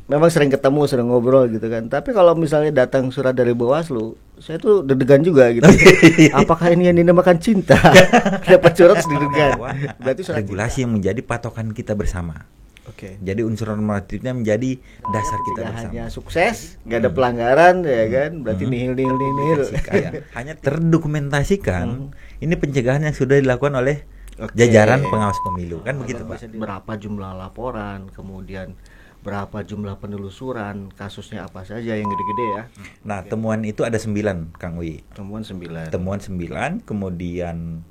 memang sering ketemu, sering ngobrol gitu kan. Tapi kalau misalnya datang surat dari Bawaslu, saya tuh deg-degan juga gitu. Apakah ini yang dinamakan cinta? Dapat surat deg-degan. Berarti surat Regulasi cinta. yang menjadi patokan kita bersama. Oke. Jadi unsur normatifnya menjadi dasar kita Tidak bersama. hanya sukses, nggak ada pelanggaran ya kan. Berarti nihil. Hanya terdokumentasikan. Ini pencegahan yang sudah dilakukan oleh Oke. jajaran pengawas pemilu, kan begitu Pak? Berapa jumlah laporan, kemudian berapa jumlah penelusuran, kasusnya apa saja yang gede-gede ya. Nah, temuan itu ada 9, Kang Wi. Temuan 9. Temuan 9, kemudian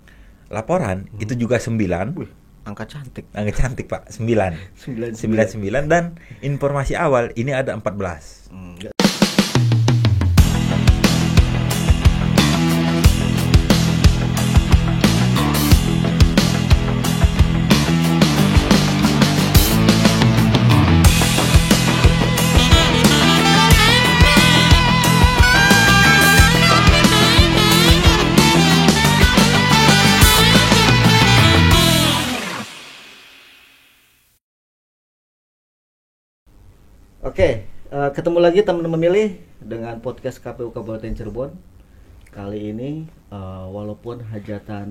laporan itu juga 9. Wih, angka cantik. Angka cantik Pak, 9. 99. Dan informasi awal ini ada 14. Hmm. Oke, ketemu lagi teman-teman pemilih dengan podcast KPU Kabupaten Cirebon. Kali ini walaupun hajatan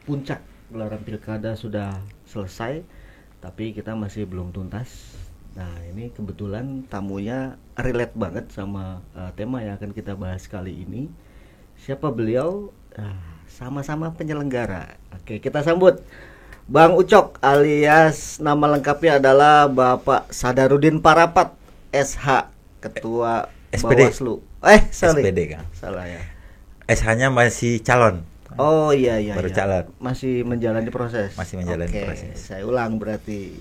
puncak gelaran pilkada sudah selesai, tapi kita masih belum tuntas. Nah, ini kebetulan tamunya relate banget sama tema yang akan kita bahas kali ini. Siapa beliau? Sama-sama penyelenggara. Oke, kita sambut Bang Ucok alias nama lengkapnya adalah Bapak Sadarudin Parapat SH, Ketua SPD. Bawaslu. Sorry. SPD Kang. Salah ya. SH-nya masih calon. Oh iya. Baru iya. calon. Masih menjalani proses. Masih menjalani Oke, proses. saya ulang berarti.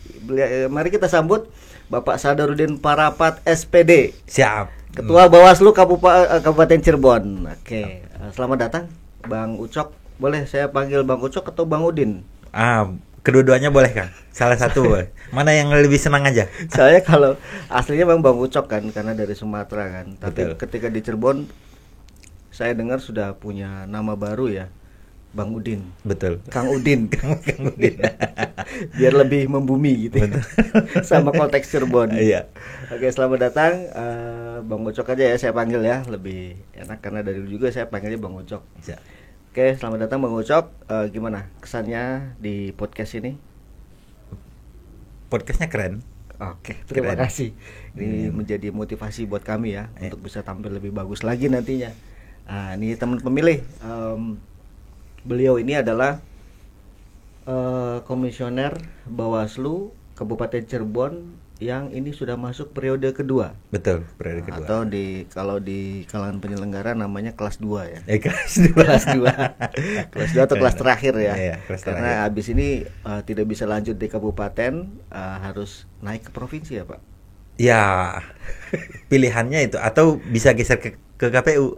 Mari kita sambut Bapak Sadarudin Parapat SPD, Siap. Ketua Bawaslu Kabupaten Cirebon. Oke, selamat datang Bang Ucok. Boleh saya panggil Bang Ucok atau Bang Udin? Kedua-duanya boleh Kang. Salah satu boleh. Mana yang lebih senang aja? Saya kalau aslinya Bang Ucok kan, karena dari Sumatera kan. Tapi Betul. ketika di Cirebon, saya dengar sudah punya nama baru ya, Bang Udin. Betul. Kang Udin. Kang Udin. Biar lebih membumi gitu ya. Sama konteks Cirebon. Iya. Oke, selamat datang Bang Ucok aja ya saya panggil ya, lebih enak karena dari dulu juga saya panggilnya Bang Ucok. Siap. Oke, selamat datang Bang Ucok. Gimana kesannya di podcast ini? Podcastnya keren. Oke, terima Keren. kasih. Ini menjadi motivasi buat kami ya untuk bisa tampil lebih bagus lagi nantinya. Ini teman pemilih, beliau ini adalah komisioner Bawaslu Kabupaten Cirebon yang ini sudah masuk periode kedua. Betul, periode kedua. Atau kalau di kalangan penyelenggara namanya kelas 2 ya. Kelas 2. Kelas 2. Kelas 2 atau kelas terakhir ya. Iya, kelas Karena terakhir. habis ini tidak bisa lanjut di kabupaten, harus naik ke provinsi ya, Pak. Ya, pilihannya itu atau bisa geser ke KPU.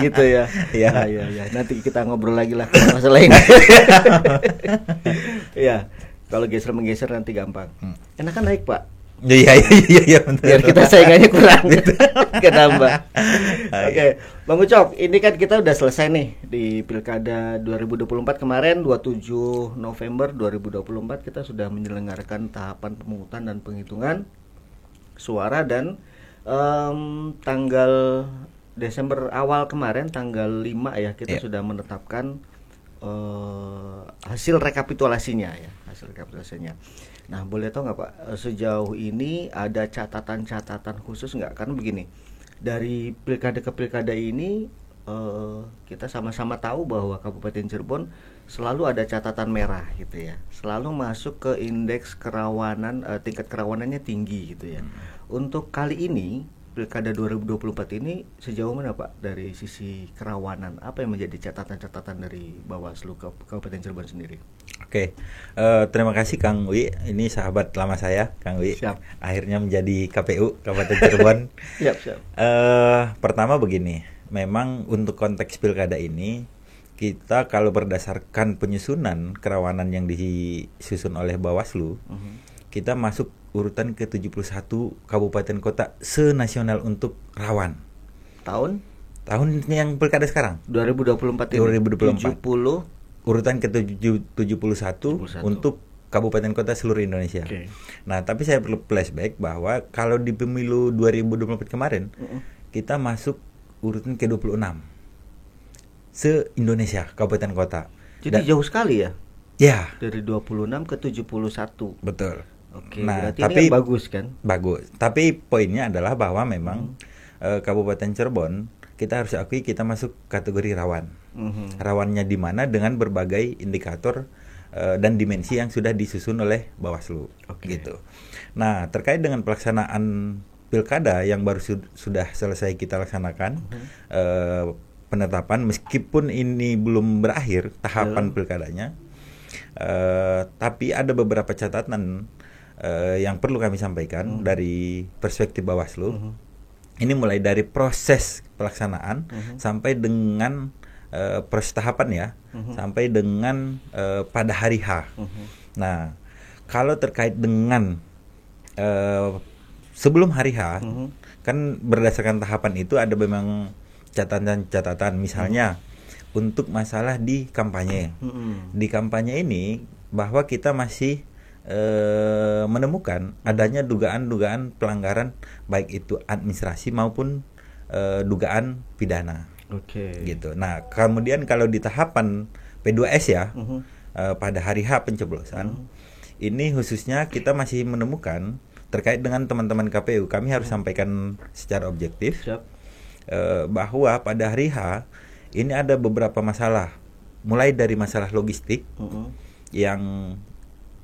Gitu ya. Iya. Ya. Nanti kita ngobrol lagi lah masalah ini. Ya. Kalau geser menggeser nanti gampang. Enakan naik, Pak. Iya, betul. Biar kita saingannya kurang. Kenapa? Oke, Bang Ucok, ini kan kita udah selesai nih di Pilkada 2024 kemarin 27 November 2024 kita sudah menyelenggarakan tahapan pemungutan dan penghitungan suara dan tanggal Desember awal kemarin tanggal 5 ya kita sudah menetapkan hasil rekapitulasinya ya, Nah, boleh tahu nggak Pak, sejauh ini ada catatan-catatan khusus nggak? Karena begini, dari pilkada ke pilkada ini kita sama-sama tahu bahwa Kabupaten Cirebon selalu ada catatan merah gitu ya, selalu masuk ke indeks kerawanan, tingkat kerawanannya tinggi gitu ya. Untuk kali ini Pilkada 2024 ini sejauh mana Pak dari sisi kerawanan? Apa yang menjadi catatan-catatan dari Bawaslu Kabupaten Cirebon sendiri? Oke, terima kasih Kang Wi. Ini sahabat lama saya, Kang Wi. Siap. Akhirnya menjadi KPU Kabupaten Cirebon. Siap. Pertama begini, memang untuk konteks pilkada ini kita kalau berdasarkan penyusunan kerawanan yang disusun oleh Bawaslu, kita masuk urutan ke-71 kabupaten kota senasional untuk rawan. Tahun yang pilkada sekarang 2024 ini 2024. 70 urutan ke-71 untuk kabupaten kota seluruh Indonesia. Oke. Nah, tapi saya perlu flashback bahwa kalau di pemilu 2024 kemarin kita masuk urutan ke-26 se-Indonesia kabupaten kota. Jadi jauh sekali ya? Ya, Dari 26 ke 71. betul. Oke, Nah, berarti tapi ini kan bagus kan? bagus. Tapi poinnya adalah bahwa memang Kabupaten Cirebon kita harus akui kita masuk kategori rawan. Rawannya di mana dengan berbagai indikator dan dimensi yang sudah disusun oleh Bawaslu. Oke. Gitu. Nah, terkait dengan pelaksanaan pilkada yang baru sudah selesai kita laksanakan, penetapan meskipun ini belum berakhir tahapan pilkadanya, tapi ada beberapa catatan yang perlu kami sampaikan dari perspektif Bawaslu. Ini mulai dari proses pelaksanaan sampai dengan proses tahapan ya, sampai dengan pada hari H. Nah, kalau terkait dengan sebelum hari H, kan berdasarkan tahapan itu ada memang catatan-catatan, misalnya untuk masalah di kampanye. Di kampanye ini bahwa kita masih menemukan adanya dugaan-dugaan pelanggaran baik itu administrasi maupun dugaan pidana. Oke. Gitu. Nah, kemudian kalau di tahapan P2S ya, pada hari H pencoblosan, ini khususnya kita masih menemukan terkait dengan teman-teman KPU, kami harus sampaikan secara objektif. Siap. Bahwa pada hari H ini ada beberapa masalah, mulai dari masalah logistik yang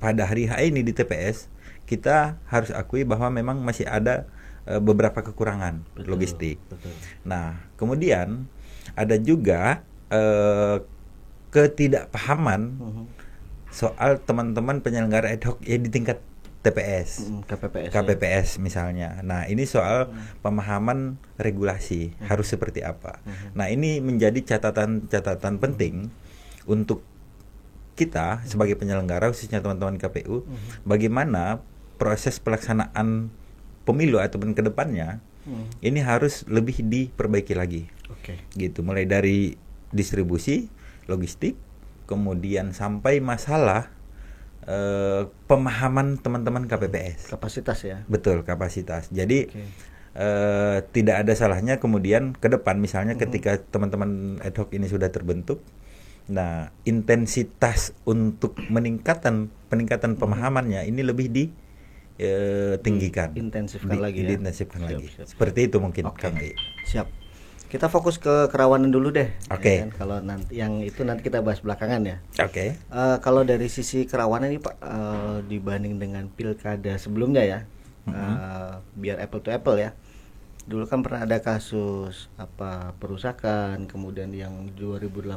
pada hari H ini di TPS kita harus akui bahwa memang masih ada beberapa kekurangan logistik. Betul. Nah, kemudian ada juga ketidakpahaman soal teman-teman penyelenggara ad hoc ya di tingkat TPS, KPPS misalnya. Nah, ini soal pemahaman regulasi harus seperti apa. Nah, ini menjadi catatan penting untuk kita sebagai penyelenggara, khususnya teman-teman KPU, bagaimana proses pelaksanaan pemilu ataupun kedepannya ini harus lebih diperbaiki lagi. Oke. Gitu, mulai dari distribusi, logistik, kemudian sampai masalah pemahaman teman-teman KPPS. Kapasitas ya. Betul, kapasitas. Jadi tidak ada salahnya kemudian ke depan misalnya ketika teman-teman ad hoc ini sudah terbentuk, nah intensitas untuk peningkatan pemahamannya ini lebih ditinggikan, Intensifkan lagi ya. diintensifkan Siap, lagi. siap. Seperti itu mungkin Oke. Kang. Siap. Kita fokus ke kerawanan dulu deh. Oke. Ya kan? Kalau nanti yang itu nanti kita bahas belakangan ya. Oke. Kalau dari sisi kerawanan ini Pak, dibanding dengan pilkada sebelumnya ya, biar apple to apple ya. Dulu kan pernah ada kasus perusakan, kemudian yang 2018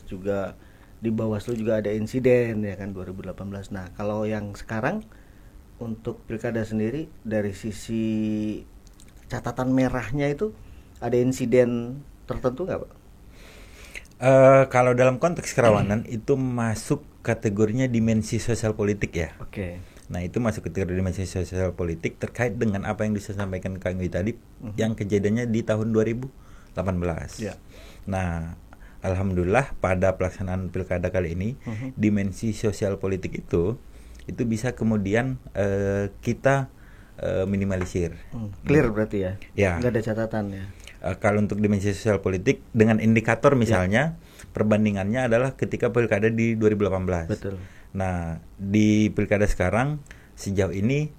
juga di Bawaslu juga ada insiden ya kan 2018. Nah, kalau yang sekarang untuk pilkada sendiri dari sisi catatan merahnya itu ada insiden tertentu nggak Pak? Kalau dalam konteks kerawanan itu masuk kategorinya dimensi sosial politik ya. Oke. Nah, itu masuk kategori dimensi sosial politik terkait dengan apa yang disampaikan Kang Wi tadi yang kejadiannya di tahun 2018. Ya. Nah, alhamdulillah pada pelaksanaan pilkada kali ini dimensi sosial politik itu bisa kemudian kita minimalisir. Clear berarti ya? Ya. Nggak ada catatan ya? Kalau untuk dimensi sosial politik dengan indikator misalnya perbandingannya adalah ketika pilkada di 2018. Betul. Nah, di pilkada sekarang sejauh ini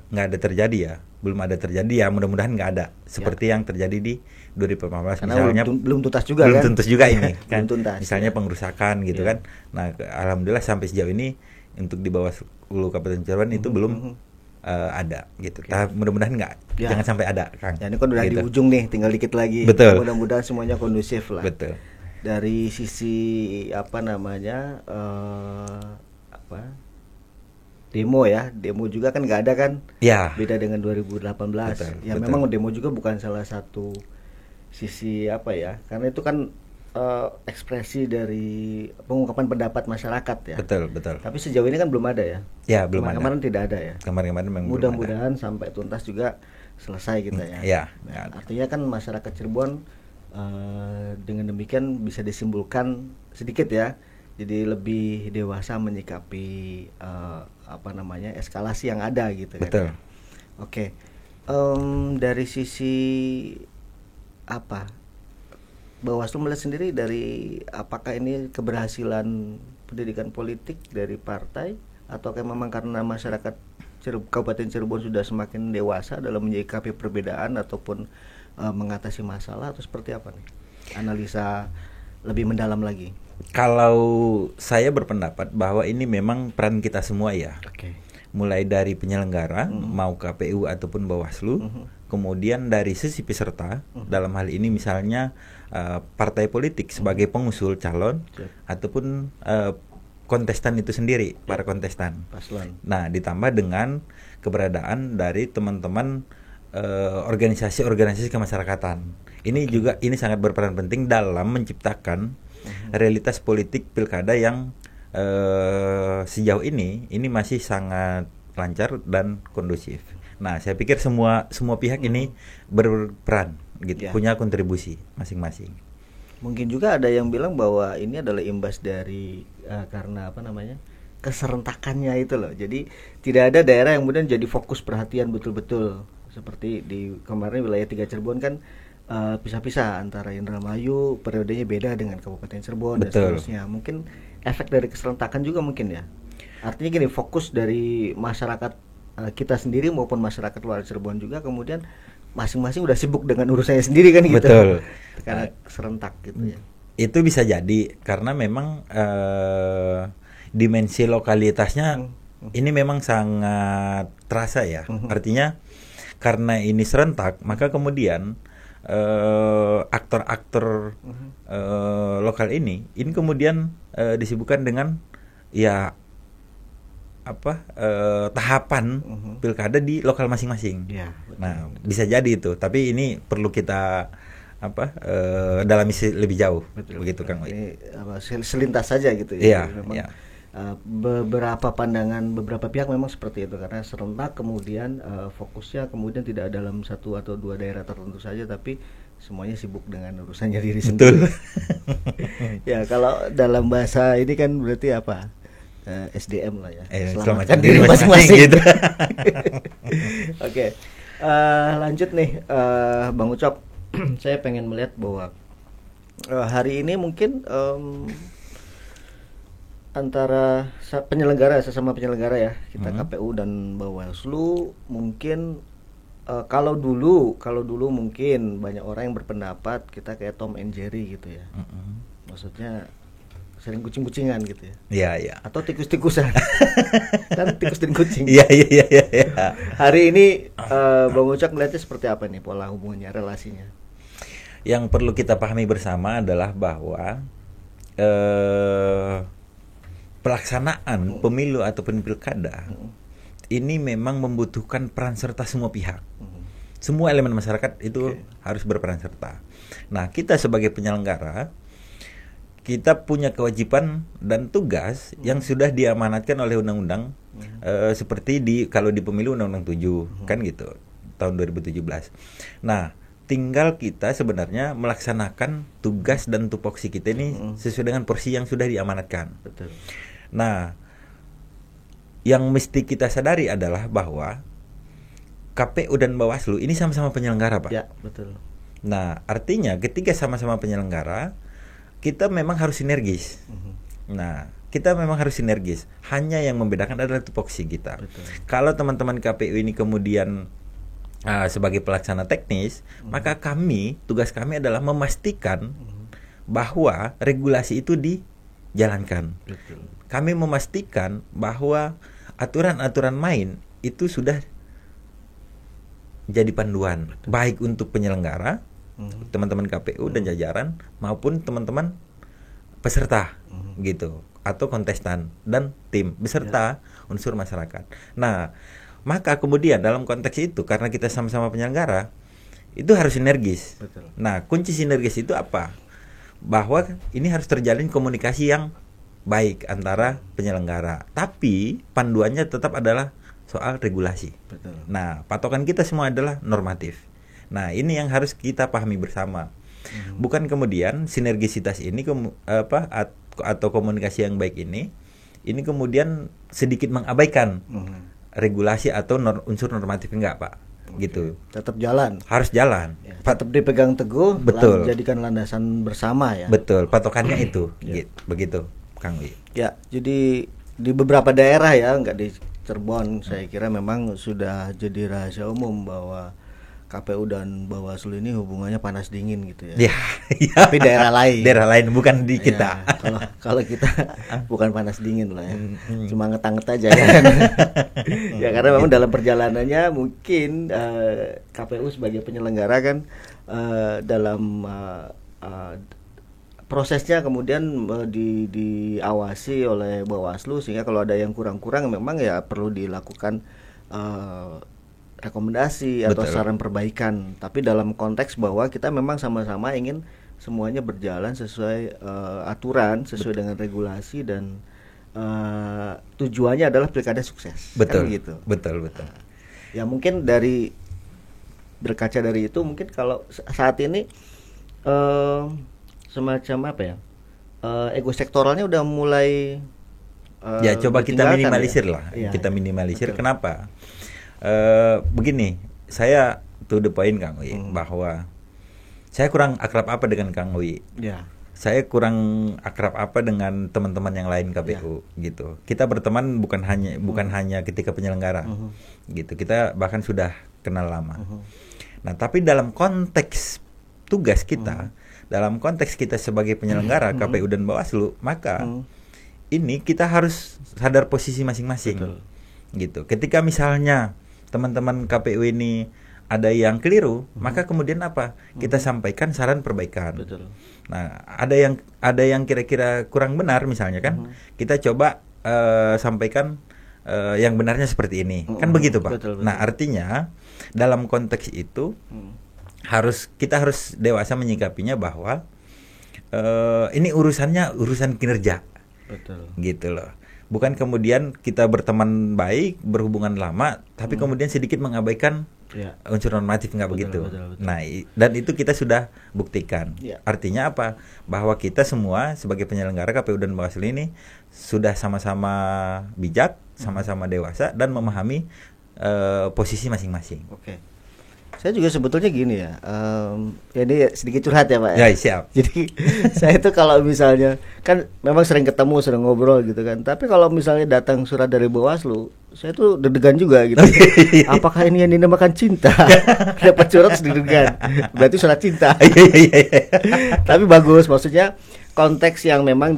nggak ada terjadi ya, belum ada terjadi ya, mudah-mudahan nggak ada seperti yang terjadi di 2018. Karena misalnya belum tuntas juga belum kan? tuntas juga ini kan, Belum tuntas, misalnya ya. pengerusakan gitu kan. Nah, alhamdulillah sampai sejauh ini untuk di bawah Hulu Kabupaten Cirebon itu belum ada gitu. Mudah-mudahan nggak, Ya. jangan sampai ada, Kang. Ya, ini kan udah Gitu. di ujung nih, tinggal dikit lagi. Betul. Mudah-mudahan semuanya kondusif lah. Betul. Dari sisi demo ya, demo juga kan nggak ada kan? Ya. Beda dengan 2018. Betul, Ya betul. memang demo juga bukan salah satu sisi karena itu kan ekspresi dari pengungkapan pendapat masyarakat ya. Betul, betul. Tapi sejauh ini kan belum ada ya. Ya, belum ada. Kemarin tidak ada ya. Kemarin memang belum ada. Mudah-mudahan sampai tuntas juga selesai kita ya. Ya. Nah, artinya kan masyarakat Cirebon dengan demikian bisa disimpulkan sedikit ya Jadi lebih dewasa menyikapi eskalasi yang ada gitu kan. Betul. Oke. Dari sisi Bawaslu melihat sendiri dari apakah ini keberhasilan pendidikan politik dari partai atau memang karena masyarakat Kabupaten Cirebon sudah semakin dewasa dalam menyikapi perbedaan ataupun mengatasi masalah, atau seperti apa nih? Analisa lebih mendalam lagi. Kalau saya berpendapat bahwa ini memang peran kita semua ya. Oke. Mulai dari penyelenggara, mau KPU ataupun Bawaslu, kemudian dari sisi peserta, dalam hal ini misalnya partai politik sebagai pengusul calon, ataupun kontestan itu sendiri, para kontestan. Paslon. Nah, ditambah dengan keberadaan dari teman-teman organisasi-organisasi kemasyarakatan. Ini sangat berperan penting dalam menciptakan realitas politik pilkada yang sejauh ini masih sangat lancar dan kondusif. Nah, saya pikir semua pihak ini berperan gitu, punya kontribusi masing-masing. Mungkin juga ada yang bilang bahwa ini adalah imbas dari karena keserentakannya itu loh. Jadi tidak ada daerah yang kemudian jadi fokus perhatian betul-betul. Seperti di kemarin wilayah 3 Cirebon kan pisah-pisah, antara Indramayu periodenya beda dengan Kabupaten Cirebon. Betul. Dan seterusnya. Mungkin efek dari keserentakan juga mungkin ya. Artinya gini, fokus dari masyarakat kita sendiri maupun masyarakat luar Cirebon juga kemudian masing-masing udah sibuk dengan urusannya sendiri kan gitu. Betul. Karena serentak gitu ya. Itu bisa jadi karena memang dimensi lokalitasnya ini memang sangat terasa ya. Artinya karena ini serentak, maka kemudian aktor-aktor lokal ini kemudian disibukkan dengan tahapan pilkada di lokal masing-masing. Ya, nah, bisa jadi itu, tapi ini perlu kita dalami lebih jauh. Betul, begitu Kang. Ini selintas saja gitu ya. Memang beberapa pandangan beberapa pihak memang seperti itu, karena serentak kemudian fokusnya kemudian tidak dalam satu atau dua daerah tertentu saja, tapi semuanya sibuk dengan urusannya diri sendiri. Ya, kalau dalam bahasa ini kan berarti SDM lah ya, selamatkan diri masing-masing gitu. Oke. Lanjut nih, Bang Ucok. Saya pengen melihat bahwa hari ini mungkin antara sesama penyelenggara ya, kita KPU dan Bawaslu mungkin kalau dulu mungkin banyak orang yang berpendapat kita kayak Tom and Jerry gitu ya. Maksudnya sering kucing-kucingan gitu ya. Iya, iya. Atau tikus-tikusan. Kan tikus dan kucing. Iya. Hari ini Bang Ucok melihatnya seperti apa nih pola hubungannya, relasinya? Yang perlu kita pahami bersama adalah bahwa pelaksanaan pemilu ataupun pilkada ini memang membutuhkan peran serta semua pihak. Semua elemen masyarakat itu harus berperan serta. Nah, kita sebagai penyelenggara, kita punya kewajiban dan tugas yang sudah diamanatkan oleh undang-undang seperti kalau di pemilu Undang-Undang 7 kan gitu tahun 2017. Nah, tinggal kita sebenarnya melaksanakan tugas dan tupoksi kita ini sesuai dengan porsi yang sudah diamanatkan. Betul. Nah, yang mesti kita sadari adalah bahwa KPU dan Bawaslu ini sama-sama penyelenggara, Pak. Ya, betul. Nah, artinya ketika sama-sama penyelenggara, kita memang harus sinergis. Nah, kita memang harus sinergis. Hanya yang membedakan adalah tupoksi kita. Betul. Kalau teman-teman KPU ini kemudian sebagai pelaksana teknis, maka tugas kami adalah memastikan bahwa regulasi itu dijalankan. Betul. Kami memastikan bahwa aturan-aturan main itu sudah jadi panduan. Betul. Baik untuk penyelenggara, teman-teman KPU dan jajaran, maupun teman-teman peserta gitu, atau kontestan dan tim beserta unsur masyarakat. Nah, maka kemudian dalam konteks itu, karena kita sama-sama penyelenggara, itu harus sinergis. Betul. Nah, kunci sinergis itu apa? Bahwa ini harus terjalin komunikasi yang baik antara penyelenggara, tapi panduannya tetap adalah soal regulasi. Betul. Nah, patokan kita semua adalah normatif. Nah, ini yang harus kita pahami bersama. Bukan kemudian sinergisitas ini atau komunikasi yang baik ini kemudian sedikit mengabaikan regulasi atau unsur normatif, enggak, Pak. Gitu. Tetap jalan. Harus jalan. Ya, tetap dipegang teguh, betul. Jadikan landasan bersama ya. Betul, patokannya itu. Gitu. Begitu, Kang Wi. Ya, jadi di beberapa daerah ya, enggak di Cirebon, saya kira memang sudah jadi rahasia umum bahwa KPU dan Bawaslu ini hubungannya panas dingin gitu ya. Tapi daerah lain bukan di kita. Ya, kalau kita bukan panas dingin lah ya. Cuma ngetang-nget aja kan. Ya karena memang dalam perjalanannya mungkin KPU sebagai penyelenggara kan dalam prosesnya kemudian diawasi oleh Bawaslu, sehingga kalau ada yang kurang-kurang memang ya perlu dilakukan rekomendasi atau saran perbaikan. Tapi dalam konteks bahwa kita memang sama-sama ingin semuanya berjalan sesuai aturan, sesuai dengan regulasi, dan tujuannya adalah pilkada sukses. Betul, kan gitu. Betul. Ya mungkin berkaca dari itu, mungkin kalau saat ini semacam apa ya, ego sektoralnya udah mulai ya coba kita minimalisir ya? lah. Ya, kita minimalisir. betul. Kenapa? Begini, saya to the point, Kang Wi, bahwa saya kurang akrab apa dengan Kang Wi. Ya. Saya kurang akrab apa dengan teman-teman yang lain KPU gitu. Kita berteman bukan hanya ketika penyelenggara. Gitu. Kita bahkan sudah kenal lama. Nah, tapi dalam konteks tugas kita, dalam konteks kita sebagai penyelenggara KPU dan Bawaslu, maka ini kita harus sadar posisi masing-masing. Betul. Gitu. Ketika misalnya teman-teman KPU ini ada yang keliru, maka kemudian apa? Kita sampaikan saran perbaikan. Betul. Nah, ada yang kira-kira kurang benar misalnya kan, kita coba sampaikan yang benarnya seperti ini. Kan begitu, Pak. Betul. Nah, artinya dalam konteks itu kita harus dewasa menyikapinya bahwa ini urusan kinerja. Betul. Gitu loh. Bukan kemudian kita berteman baik, berhubungan lama, tapi kemudian sedikit mengabaikan unsur normatif, nggak begitu. Betul. Nah, dan itu kita sudah buktikan. Artinya apa? Bahwa kita semua sebagai penyelenggara KPU dan Bawaslu ini sudah sama-sama bijak, sama-sama dewasa, dan memahami posisi masing-masing. Oke. Saya juga sebetulnya gini ya, ini sedikit curhat ya Pak ya. Siap. Jadi saya itu kalau misalnya, kan memang sering ketemu, sering ngobrol gitu kan, tapi kalau misalnya datang surat dari Bawaslu, saya tuh deg-degan juga gitu. Apakah ini yang dinamakan cinta? Dapat surat deg-degan, berarti surat cinta. Tapi bagus, maksudnya konteks yang memang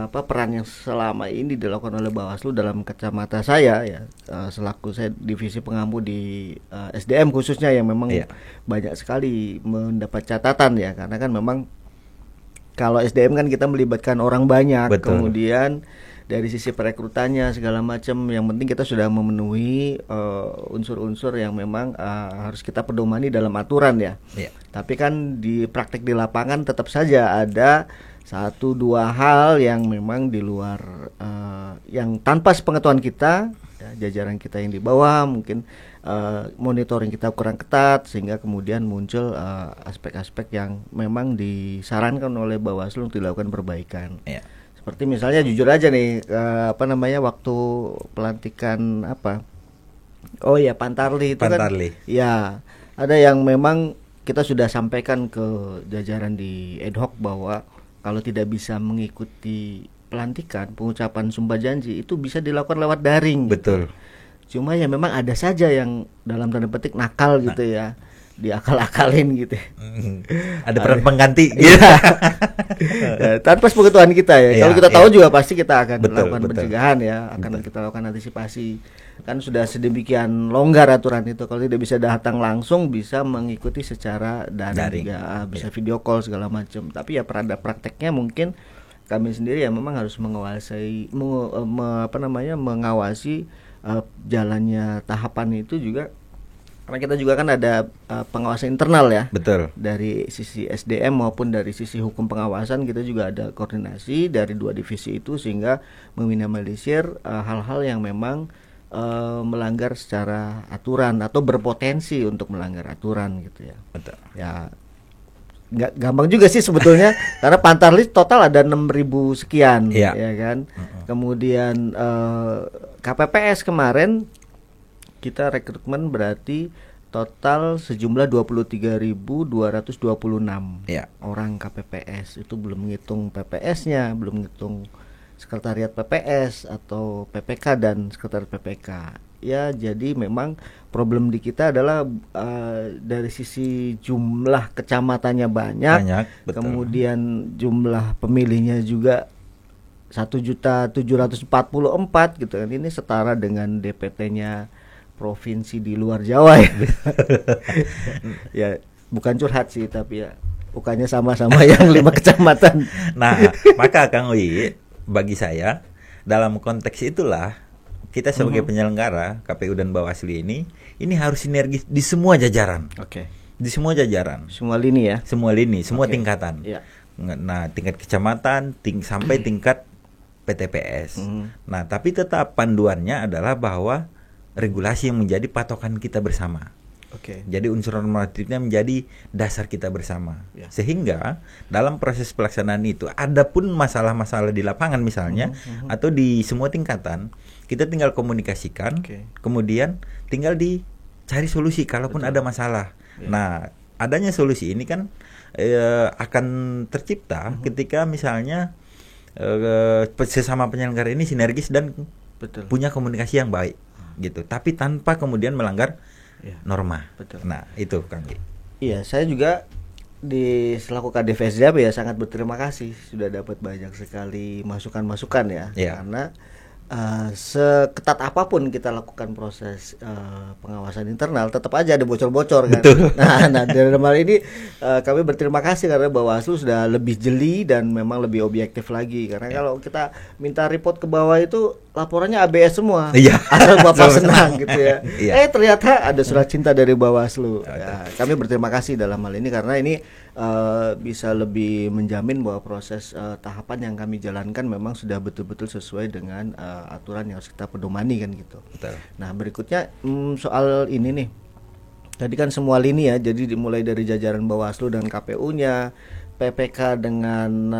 peran yang selama ini dilakukan oleh Bawaslu dalam kacamata saya ya, selaku saya divisi pengampu di SDM khususnya, yang memang banyak sekali mendapat catatan ya, karena kan memang kalau SDM kan kita melibatkan orang banyak. Betul. Kemudian dari sisi perekrutannya segala macam, yang penting kita sudah memenuhi unsur-unsur yang memang harus kita pedomani dalam aturan ya. Tapi kan di praktek di lapangan tetap saja ada 1-2 hal yang memang di luar, yang tanpa sepengetahuan kita ya, jajaran kita yang di bawah mungkin monitoring kita kurang ketat, sehingga kemudian muncul aspek-aspek yang memang disarankan oleh Bawaslu untuk dilakukan perbaikan. Seperti misalnya jujur aja nih, waktu pelantikan Pantarli itu kan, ya ada yang memang kita sudah sampaikan ke jajaran di ad hoc bahwa kalau tidak bisa mengikuti pelantikan, pengucapan sumpah janji itu bisa dilakukan lewat daring. Betul. Cuma ya memang ada saja yang dalam tanda petik nakal gitu ya, diakal-akalin gitu. Ada peran pengganti. Tanpa sepengetahuan kita ya. Kalau kita tahu juga pasti kita akan melakukan pencegahan ya, akan kita lakukan antisipasi. Kan sudah sedemikian longgar aturan itu, kalau tidak bisa datang langsung bisa mengikuti secara daring juga, bisa video call segala macam. Tapi ya pada prakteknya mungkin kami sendiri ya memang harus mengawasi jalannya tahapan itu juga, karena kita juga kan ada pengawasan internal ya. Betul. Dari sisi SDM maupun dari sisi hukum pengawasan kita juga ada koordinasi dari 2 divisi itu, sehingga meminimalisir hal-hal yang memang melanggar secara aturan atau berpotensi untuk melanggar aturan gitu ya. Betul. Ya nggak gampang juga sih sebetulnya karena Pantarlih total ada 6.000 sekian, Iya. ya kan. Kemudian KPPS kemarin kita rekrutmen berarti total sejumlah 23.226 Iya. orang KPPS. Itu belum menghitung PPS-nya, belum menghitung sekretariat PPS atau PPK dan sekretariat PPK. Ya, jadi memang problem di kita adalah dari sisi jumlah kecamatannya banyak, betul. kemudian jumlah pemilihnya juga 1.744 gitu kan. Ini setara dengan DPT-nya provinsi di luar Jawa ya. Ya, bukan curhat sih, tapi ya bukannya sama-sama yang 5 kecamatan. Nah, maka Kang Wi, bagi saya dalam konteks itulah kita sebagai penyelenggara KPU dan Bawaslu ini harus sinergis di semua jajaran. Oke. Di semua jajaran. Semua lini ya. Semua lini, semua Oke. tingkatan. Iya. Nah, tingkat kecamatan sampai tingkat PTPS. Nah, tapi tetap panduannya adalah bahwa regulasi yang menjadi patokan kita bersama. Oke. Jadi unsur normatifnya menjadi dasar kita bersama. Ya. Sehingga dalam proses pelaksanaan itu, adapun masalah-masalah di lapangan misalnya atau di semua tingkatan, kita tinggal komunikasikan, Oke. kemudian tinggal dicari solusi kalaupun ada masalah. Ya. Nah, adanya solusi ini kan akan tercipta ketika misalnya sesama penyelenggara ini sinergis dan Betul. punya komunikasi yang baik gitu, tapi tanpa kemudian melanggar Ya. norma. Betul. Nah, itu Kang Wi. Iya, saya juga selaku KDVSDAP ya sangat berterima kasih sudah dapat banyak sekali masukan-masukan ya. Iya. Karena seketat apapun kita lakukan proses pengawasan internal, tetap aja ada bocor-bocor kan. Betul. Nah dalam hal ini kami berterima kasih karena Bawaslu sudah lebih jeli dan memang lebih objektif lagi. Karena kalau kita minta report ke bawah itu laporannya ABS semua. Iya. Asal Bapak senang gitu ya. Iya. Ternyata ada surat cinta dari Bawaslu. Ya, kami berterima kasih dalam hal ini karena ini bisa lebih menjamin bahwa proses tahapan yang kami jalankan memang sudah betul-betul sesuai dengan aturan yang harus kita pedomani kan gitu. Betul. Nah berikutnya soal ini nih. Tadi kan semua lini ya, jadi dimulai dari jajaran Bawaslu dan KPU-nya, PPK dengan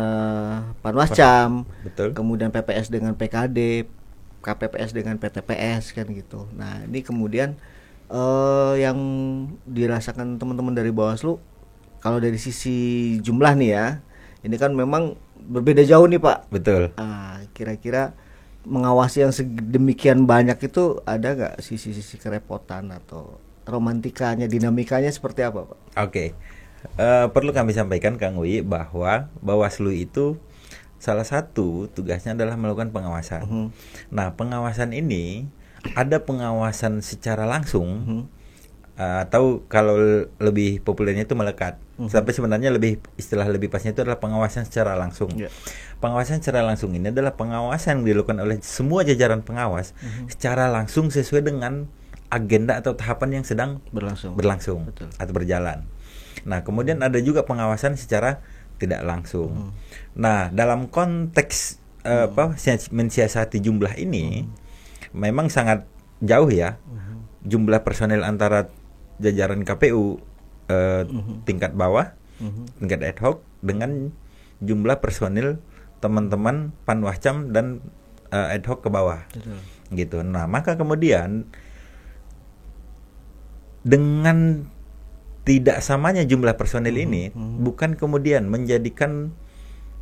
Panwascam, Betul. kemudian PPS dengan PKD, KPPS dengan PTPS kan gitu. Nah ini kemudian yang dirasakan teman-teman dari Bawaslu, kalau dari sisi jumlah nih ya, ini kan memang berbeda jauh nih Pak. Betul. Kira-kira mengawasi yang sedemikian banyak itu ada nggak sisi-sisi kerepotan atau romantikanya, dinamikanya seperti apa Pak? Oke. Perlu kami sampaikan Kang Wi bahwa Bawaslu itu salah satu tugasnya adalah melakukan pengawasan. Nah, pengawasan ini ada pengawasan secara langsung atau kalau lebih populernya itu melekat. Tapi sebenarnya istilah lebih pasnya itu adalah pengawasan secara langsung. Yeah. Pengawasan secara langsung ini adalah pengawasan yang dilakukan oleh semua jajaran pengawas secara langsung sesuai dengan agenda atau tahapan yang sedang berlangsung Betul. atau berjalan. Nah, kemudian ada juga pengawasan secara tidak langsung. Nah, dalam konteks mensiasati jumlah ini memang sangat jauh ya. Jumlah personel antara jajaran KPU tingkat bawah, tingkat ad hoc dengan jumlah personil teman-teman Panwascam dan ad hoc ke bawah. Betul. Gitu. Nah, maka kemudian dengan tidak samanya jumlah personil ini bukan kemudian menjadikan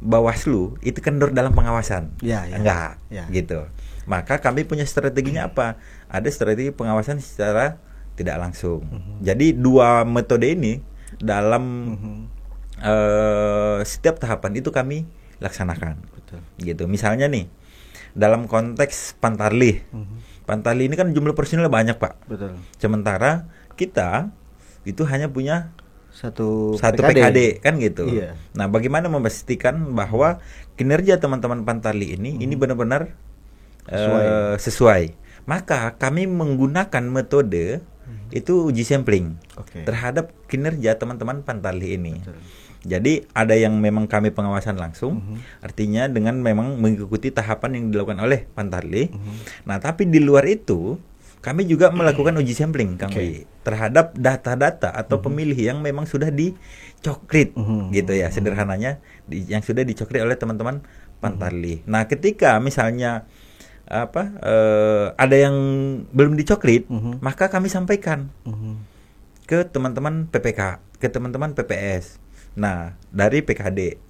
Bawaslu itu kendor dalam pengawasan. Ya. Enggak, gitu. Maka kami punya strateginya apa? Ada strategi pengawasan secara tidak langsung. Jadi dua metode ini dalam setiap tahapan itu kami laksanakan. Betul. Gitu. Misalnya nih, dalam konteks Pantarlih. Pantarlih ini kan jumlah personilnya banyak, Pak. Betul. Sementara kita itu hanya punya Satu PKD kan gitu. Iya. Nah, bagaimana memastikan bahwa kinerja teman-teman Pantarlih ini benar-benar sesuai. Maka kami menggunakan metode itu uji sampling terhadap kinerja teman-teman Pantarlih ini. Betul. Jadi ada yang memang kami pengawasan langsung, artinya dengan memang mengikuti tahapan yang dilakukan oleh Pantarlih. Nah, tapi di luar itu kami juga melakukan uji sampling, Kang Wi, terhadap data-data atau pemilih yang memang sudah dicokrit, gitu ya, sederhananya, yang sudah dicokrit oleh teman-teman Pantarlih. Nah, ketika misalnya ada yang belum dicokrit, maka kami sampaikan ke teman-teman PPK, ke teman-teman PPS. Nah, dari PKD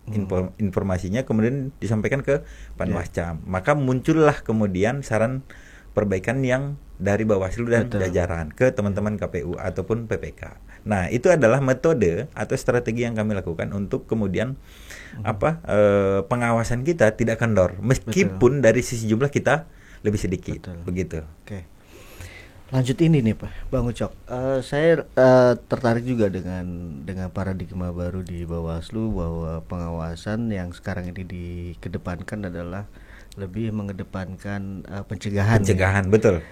informasinya kemudian disampaikan ke Panwascam. Maka muncullah kemudian saran perbaikan yang dari Bawaslu dan jajaran ke teman-teman KPU ataupun PPK. Nah, itu adalah metode atau strategi yang kami lakukan untuk kemudian pengawasan kita tidak kendor, meskipun dari sisi jumlah kita lebih sedikit. Begitu. Oke. Lanjut ini nih Pak, Bang Ucok. Saya tertarik juga dengan paradigma baru di Bawaslu, bahwa pengawasan yang sekarang ini dikedepankan adalah lebih mengedepankan pencegahan. Pencegahan, betul.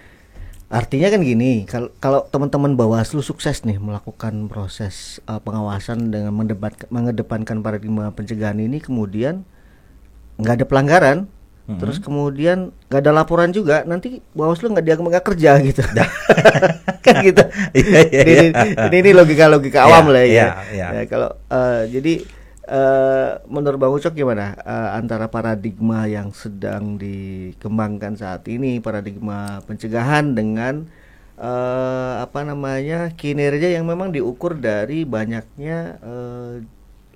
Artinya kan gini, kalau teman-teman Bawaslu sukses nih melakukan proses pengawasan dengan mengedepankan paradigma pencegahan ini, kemudian nggak ada pelanggaran, terus kemudian nggak ada laporan juga, nanti Bawaslu nggak kerja gitu, kan gitu. Ini logika awam lah ya. Kalau jadi menurut Bang Ucok gimana antara paradigma yang sedang dikembangkan saat ini, paradigma pencegahan, dengan kinerja yang memang diukur dari banyaknya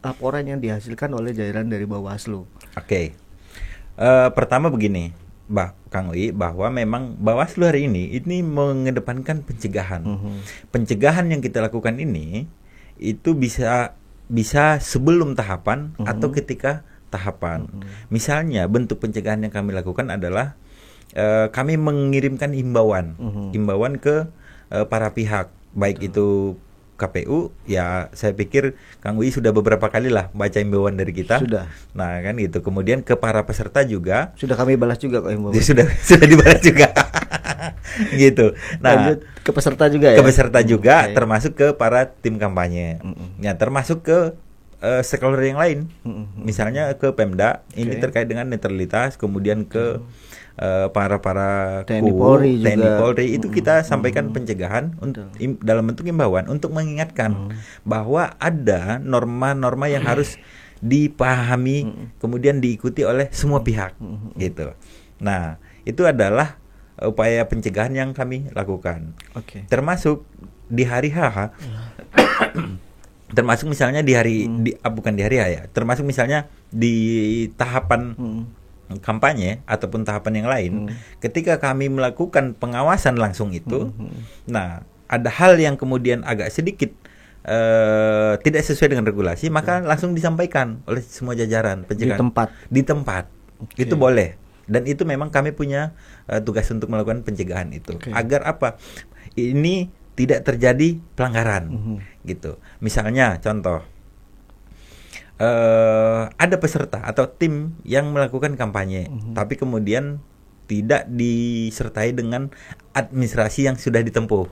laporan yang dihasilkan oleh jajaran dari Bawaslu? Oke. Pertama begini, Kang Wi, bahwa memang Bawaslu hari ini mengedepankan pencegahan. Pencegahan yang kita lakukan ini itu bisa sebelum tahapan atau ketika tahapan. Misalnya bentuk pencegahan yang kami lakukan adalah kami mengirimkan himbauan ke para pihak, baik itu KPU, ya saya pikir Kang Wi sudah beberapa kali lah baca himbauan dari kita. Sudah. Nah kan gitu. Kemudian ke para peserta juga. Sudah kami balas juga kok himbauan. Sudah dibalas juga. Gitu. Nah, lanjut ke peserta juga ya. Ke peserta juga, termasuk ke para tim kampanye. Ya, termasuk ke stakeholder yang lain. Misalnya ke Pemda, ini terkait dengan netralitas, kemudian ke para TNI Polri juga. TNI Polri itu kita sampaikan pencegahan dalam bentuk himbauan untuk mengingatkan bahwa ada norma-norma yang harus dipahami kemudian diikuti oleh semua pihak gitu. Nah, itu adalah upaya pencegahan yang kami lakukan. Termasuk di hari H, termasuk misalnya di hari bukan di hari H ya, termasuk misalnya di tahapan kampanye ataupun tahapan yang lain, ketika kami melakukan pengawasan langsung itu, nah ada hal yang kemudian agak sedikit tidak sesuai dengan regulasi, maka langsung disampaikan oleh semua jajaran pencegahan di tempat. Itu boleh, dan itu memang kami punya tugas untuk melakukan pencegahan itu, agar apa ini tidak terjadi pelanggaran gitu. Misalnya contoh, ada peserta atau tim yang melakukan kampanye, tapi kemudian tidak disertai dengan administrasi yang sudah ditempuh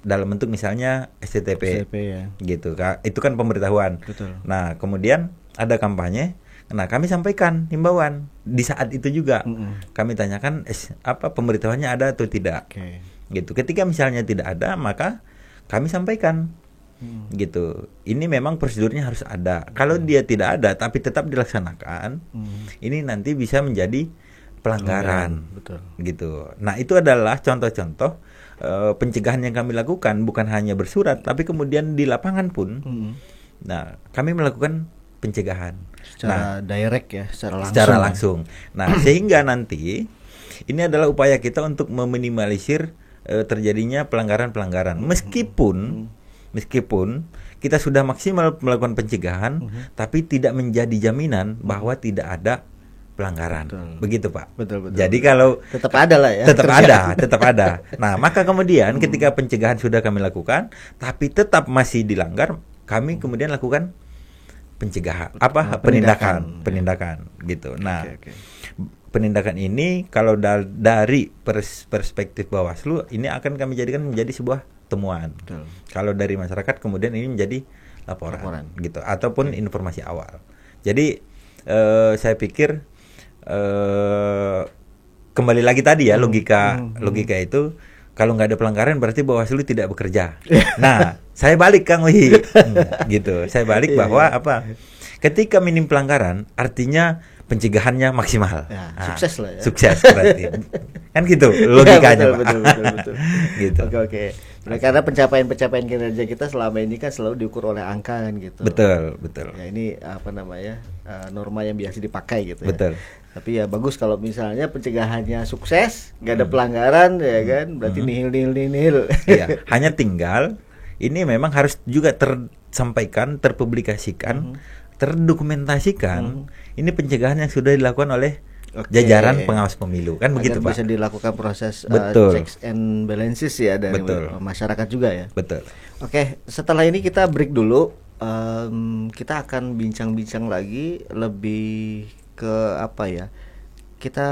dalam bentuk misalnya STTP ya. Gitu. Itu kan pemberitahuan. Betul. Nah, kemudian ada kampanye. Nah, kami sampaikan himbauan di saat itu juga. Kami tanyakan pemberitahuannya ada atau tidak. Gitu. Ketika misalnya tidak ada, maka kami sampaikan. Gitu. Ini memang prosedurnya harus ada. Kalau dia tidak ada tapi tetap dilaksanakan, ini nanti bisa menjadi pelanggaran. Betul. Gitu. Nah, itu adalah contoh-contoh pencegahan yang kami lakukan, bukan hanya bersurat tapi kemudian di lapangan pun. Nah, kami melakukan pencegahan secara direct ya, secara langsung. Nah, sehingga nanti ini adalah upaya kita untuk meminimalisir terjadinya pelanggaran-pelanggaran. Meskipun kita sudah maksimal melakukan pencegahan, tapi tidak menjadi jaminan bahwa tidak ada pelanggaran. Begitu, Pak. Betul. Jadi kalau tetap ada lah ya. Tetap ada. Nah, maka kemudian ketika pencegahan sudah kami lakukan, tapi tetap masih dilanggar, kami kemudian lakukan pencegahan, penindakan gitu. Nah, penindakan ini kalau dari perspektif Bawaslu, ini akan kami jadikan menjadi sebuah temuan. Kalau dari masyarakat kemudian ini menjadi laporan. Gitu, ataupun informasi awal. Jadi saya pikir kembali lagi tadi ya logika itu kalau nggak ada pelanggaran berarti Bawaslu tidak bekerja. Nah, saya balik Kang Wi, gitu. Saya balik bahwa apa? Ketika minim pelanggaran, artinya pencegahannya maksimal. Ya, sukses lah ya. Sukses berarti. Kan gitu logikanya, Pak. Betul. Gitu. Oke. Nah, karena pencapaian kinerja kita selama ini kan selalu diukur oleh angka kan gitu. Betul. Ya ini apa namanya? Norma yang biasa dipakai gitu ya. Betul. Tapi ya bagus kalau misalnya pencegahannya sukses, nggak ada pelanggaran ya kan, berarti nihil. Ya, hanya tinggal ini memang harus juga tersampaikan, terpublikasikan, terdokumentasikan. Ini pencegahan yang sudah dilakukan oleh jajaran pengawas pemilu, kan begitu Pak. Bisa dilakukan proses checks and balances ya dari masyarakat juga ya. Betul. Oke, setelah ini kita break dulu. Kita akan bincang-bincang lagi lebih ke apa ya? Kita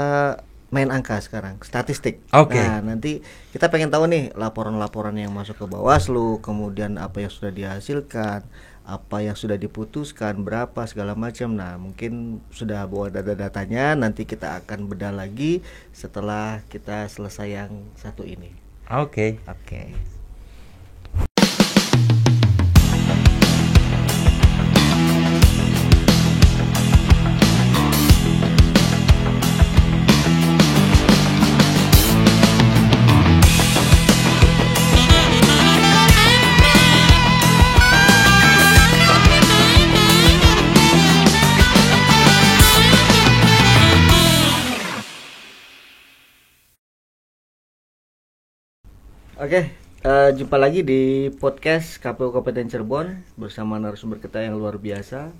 main angka sekarang, statistik. Nah, nanti kita pengen tahu nih laporan-laporan yang masuk ke Bawaslu, kemudian apa yang sudah dihasilkan, apa yang sudah diputuskan, berapa segala macam. Nah, mungkin sudah bawa data-datanya, nanti kita akan bedah lagi setelah kita selesai yang satu ini. Oke. Oke, jumpa lagi di podcast KPU Kabupaten Cirebon bersama narasumber kita yang luar biasa,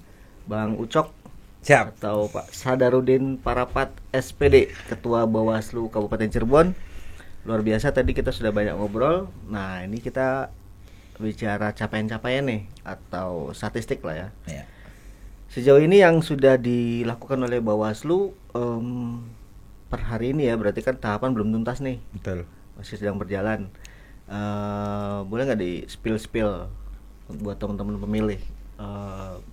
Bang Ucok. Siap. Atau Pak Sadarudin Parapat SPD, Ketua Bawaslu Kabupaten Cirebon. Luar biasa, tadi kita sudah banyak ngobrol. Nah, ini kita bicara capaian-capaian nih atau statistik lah ya. Sejauh ini yang sudah dilakukan oleh Bawaslu per hari ini ya, berarti kan tahapan belum tuntas nih. Betul. Masih sedang berjalan. Boleh nggak di spill buat teman-teman pemilih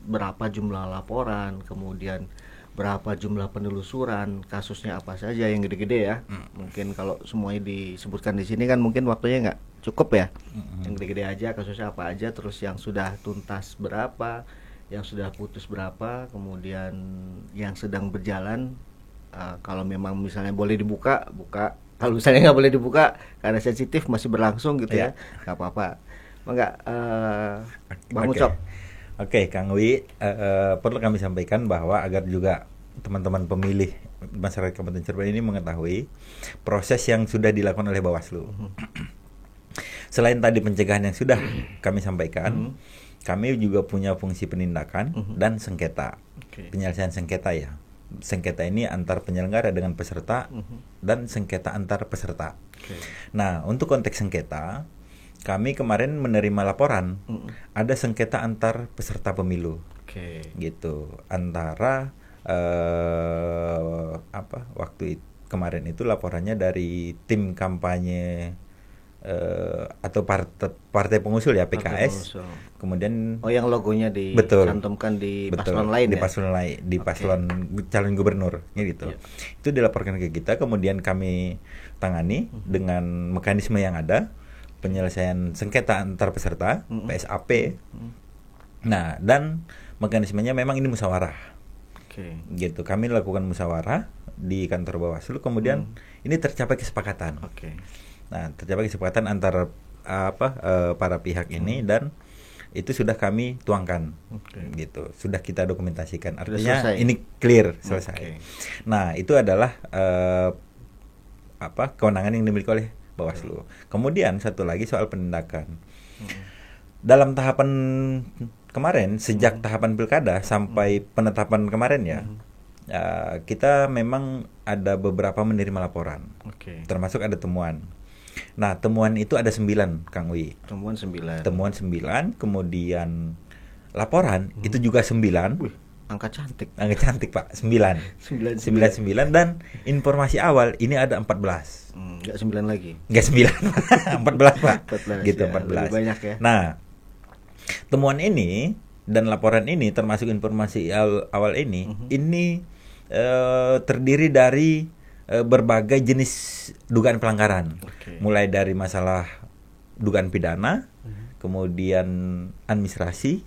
berapa jumlah laporan, kemudian berapa jumlah penelusuran, kasusnya apa saja yang gede-gede ya. Mungkin kalau semuanya disebutkan di sini kan mungkin waktunya nggak cukup ya. Yang gede-gede aja, kasusnya apa aja, terus yang sudah tuntas berapa, yang sudah putus berapa, kemudian yang sedang berjalan. Kalau memang misalnya boleh dibuka, buka. Kalau misalnya nggak boleh dibuka karena sensitif masih berlangsung gitu ya, nggak apa-apa. Enggak, Bang Ucok. Oke, Kang Wi, perlu kami sampaikan bahwa agar juga teman-teman pemilih masyarakat Kabupaten Cirebon ini mengetahui proses yang sudah dilakukan oleh Bawaslu. Selain tadi pencegahan yang sudah kami sampaikan, kami juga punya fungsi penindakan dan sengketa, penyelesaian sengketa ya. Sengketa ini antar penyelenggara dengan peserta dan sengketa antar peserta. Nah, untuk konteks sengketa, kami kemarin menerima laporan ada sengketa antar peserta pemilu, gitu. Antara kemarin itu laporannya dari tim kampanye atau partai pengusul ya, PKS. Kemudian yang logonya dicantumkan di paslon lain di paslon lain, di paslon calon gubernur gitu. Itu dilaporkan ke kita, kemudian kami tangani dengan mekanisme yang ada, penyelesaian sengketa antar peserta, PSAP. Nah, dan mekanismenya memang ini musyawarah. Gitu. Kami lakukan musyawarah di kantor Bawaslu, kemudian ini tercapai kesepakatan. Nah, tercapai kesepakatan antara para pihak ini, dan itu sudah kami tuangkan, gitu. Sudah kita dokumentasikan. Artinya ini clear, selesai. Nah, itu adalah kewenangan yang dimiliki oleh Bawaslu. Kemudian satu lagi soal penindakan. Dalam tahapan kemarin, sejak tahapan pilkada sampai penetapan kemarin ya, kita memang ada beberapa menerima laporan, termasuk ada temuan. Nah, temuan itu ada 9, Kang Wi. Temuan 9, kemudian laporan itu juga 9. Angka cantik. Angka cantik, Pak. 9. 9 dan informasi awal ini ada 14. Enggak 9 lagi. Enggak 9. 14, Pak. 14. Gitu, ya, 14. Lebih banyak ya. Nah, temuan ini dan laporan ini termasuk informasi awal ini ini terdiri dari berbagai jenis dugaan pelanggaran, Oke. mulai dari masalah dugaan pidana, kemudian administrasi,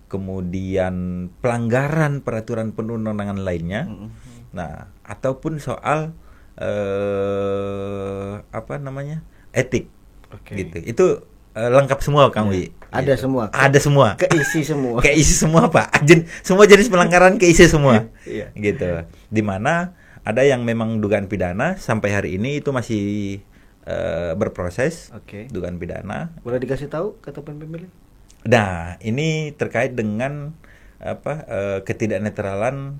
kemudian pelanggaran peraturan perundang-undangan lainnya, nah ataupun soal etik, Oke. gitu. Itu lengkap semua Kang Wi. Ada Gitu. semua. Ada semua. Keisi semua. Keisi semua Pak. Semua jenis pelanggaran keisi semua. Iya. Gitu. Dimana ada yang memang dugaan pidana sampai hari ini itu masih berproses. Oke. Dugaan pidana. Boleh dikasih tahu ke teman pemilih? Nah, ini terkait dengan ketidaknetralan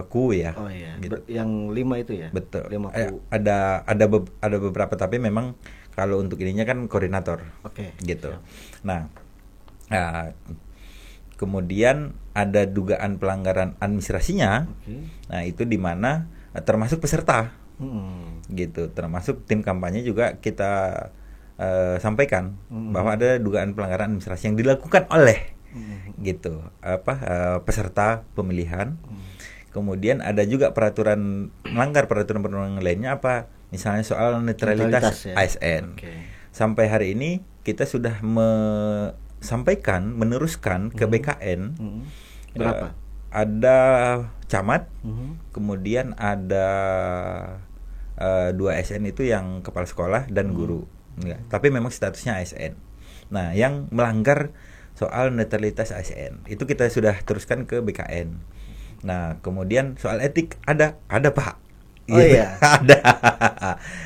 KU ya. Oh iya. Gitu. Yang 5 itu ya. Betul. 5 KU. Ada beberapa, tapi memang kalau untuk ininya kan koordinator. Oke. Gitu. Siap. Nah, kemudian ada dugaan pelanggaran administrasinya. Oke. Nah, itu di mana termasuk peserta. Hmm. Gitu. Termasuk tim kampanye juga kita sampaikan bahwa ada dugaan pelanggaran administrasi yang dilakukan oleh gitu peserta pemilihan. Kemudian ada juga melanggar peraturan perundang-undangan lainnya, misalnya soal netralitas ya? ASN. Oke. Sampai hari ini kita sudah meneruskan ke BKN. Berapa? Ada camat, kemudian ada 2 ASN itu yang kepala sekolah dan guru. Enggak, tapi memang statusnya ASN. Nah, yang melanggar soal netralitas ASN itu kita sudah teruskan ke BKN. Nah, kemudian soal etik ada Pak. Oh iya.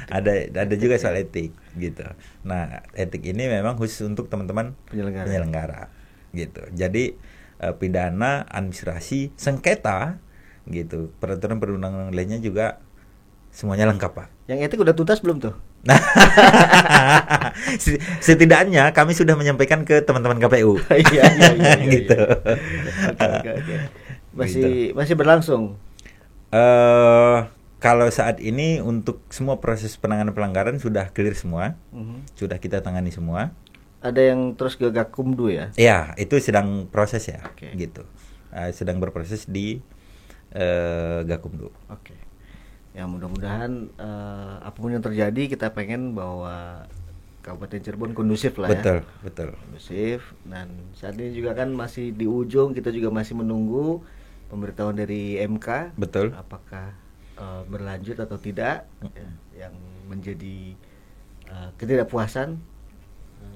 ada juga soal etik gitu. Nah, etik ini memang khusus untuk teman-teman penyelenggara gitu. Jadi pidana, administrasi, sengketa gitu. Peraturan perundang-undangan lainnya juga semuanya lengkap Pak. Yang etik udah tuntas belum tuh? Nah, setidaknya kami sudah menyampaikan ke teman-teman KPU. Iya. Gitu. Oke. Masih berlangsung. Kalau saat ini untuk semua proses penanganan pelanggaran sudah clear semua, sudah kita tangani semua. Ada yang terus ke Gakumdu ya? Ya, itu sedang proses ya, Oke. gitu. Sedang berproses di Gakumdu. Oke. Ya mudah-mudahan apapun yang terjadi kita pengen bahwa Kabupaten Cirebon kondusif lah ya. Betul. Kondusif, dan saat ini juga kan masih di ujung, kita juga masih menunggu pemberitahuan dari MK. Betul. Apakah berlanjut atau tidak, ya, yang menjadi ketidakpuasan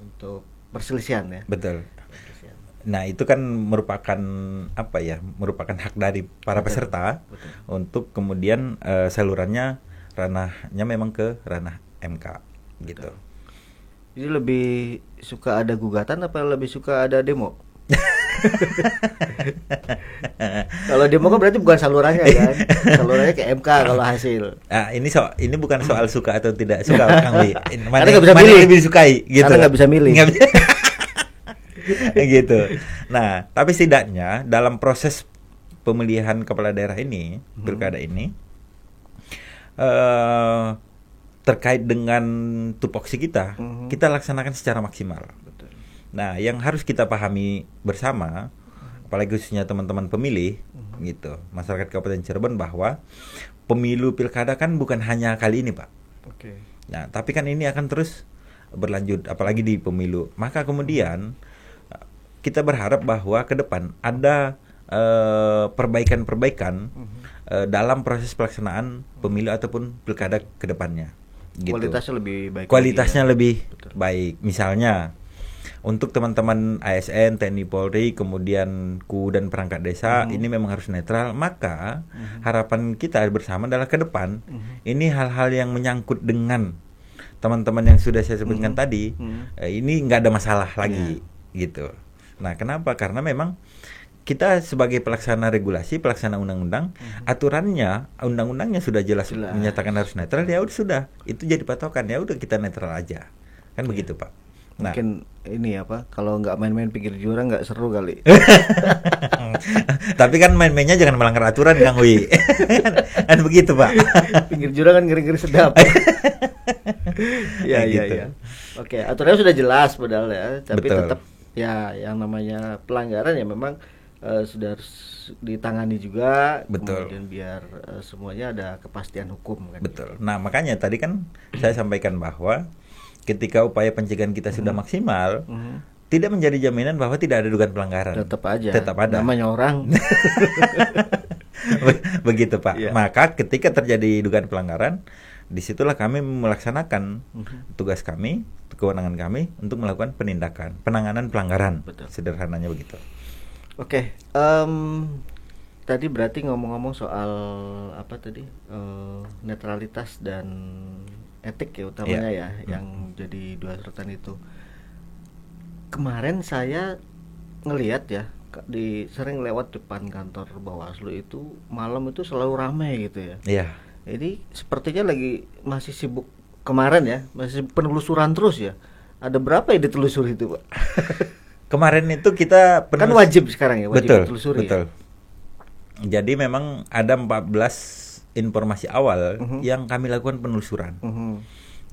untuk perselisihan ya. Betul. Perselisihan. Nah, itu kan merupakan merupakan hak dari para peserta untuk kemudian salurannya ranahnya memang ke ranah MK gitu. Jadi lebih suka ada gugatan apa lebih suka ada demo? Kalau demo kan berarti bukan salurannya kan, salurannya ke MK kalau hasil. Ini bukan soal suka atau tidak suka Kang Wi. Karena nggak bisa milih. Yang lebih disukai gitu. Karena nggak bisa milih. Gitu. Nah, tapi setidaknya dalam proses pemilihan kepala daerah ini, pilkada ini, terkait dengan tupoksi kita laksanakan secara maksimal. Betul. Nah, yang harus kita pahami bersama, apalagi khususnya teman-teman pemilih, gitu, masyarakat Kabupaten Cirebon, bahwa pemilu pilkada kan bukan hanya kali ini, Pak. Oke. Nah, tapi kan ini akan terus berlanjut, apalagi di pemilu. Maka kemudian kita berharap bahwa ke depan ada perbaikan-perbaikan dalam proses pelaksanaan pemilu ataupun pilkada ke depannya. Gitu. Kualitasnya lebih baik. Kualitasnya lagi, lebih Betul. baik. Misalnya untuk teman-teman ASN, TNI Polri, kemudian KU dan perangkat desa, ini memang harus netral. Maka harapan kita bersama adalah ke depan ini hal-hal yang menyangkut dengan teman-teman yang sudah saya sebutkan tadi, ini nggak ada masalah lagi, gitu. Nah, kenapa? Karena memang kita sebagai pelaksana regulasi, pelaksana undang-undang, aturannya, undang-undangnya sudah jelas menyatakan harus netral, ya udah sudah, itu jadi patokan, ya udah kita netral aja, kan begitu Pak. Nah, mungkin ini kalau nggak main-main pinggir jurang nggak seru kali. tapi kan main-mainnya jangan melanggar aturan, Kang Wi. Kan begitu Pak. Pinggir jurang kan ngeri-ngeri sedap. Iya. Oke, aturannya sudah jelas padahal ya, tapi Betul. tetap ya yang namanya pelanggaran ya memang sudah harus ditangani juga. Betul. Kemudian biar semuanya ada kepastian hukum kan. Betul. Nah, makanya tadi kan saya sampaikan bahwa ketika upaya pencegahan kita sudah maksimal, tidak menjadi jaminan bahwa tidak ada dugaan pelanggaran. Tetap aja. Tetap ada. Namanya orang. Begitu Pak. Iya. Maka ketika terjadi dugaan pelanggaran, disitulah kami melaksanakan tugas kami, kewenangan kami untuk melakukan penindakan, penanganan pelanggaran. Betul. Sederhananya begitu. Oke, tadi berarti ngomong-ngomong soal apa tadi, netralitas dan etik ya utamanya ya, yang jadi dua sorotan itu. Kemarin saya ngelihat ya, sering lewat depan kantor Bawaslu itu malam itu selalu ramai gitu ya. Iya. Jadi sepertinya lagi masih sibuk kemarin ya, masih penelusuran terus ya. Ada berapa yang ditelusuri itu, Pak? Kemarin itu kita Kan wajib sekarang ya, wajib betul, ditelusuri. betul. Ya? Jadi memang ada 14 informasi awal yang kami lakukan penelusuran.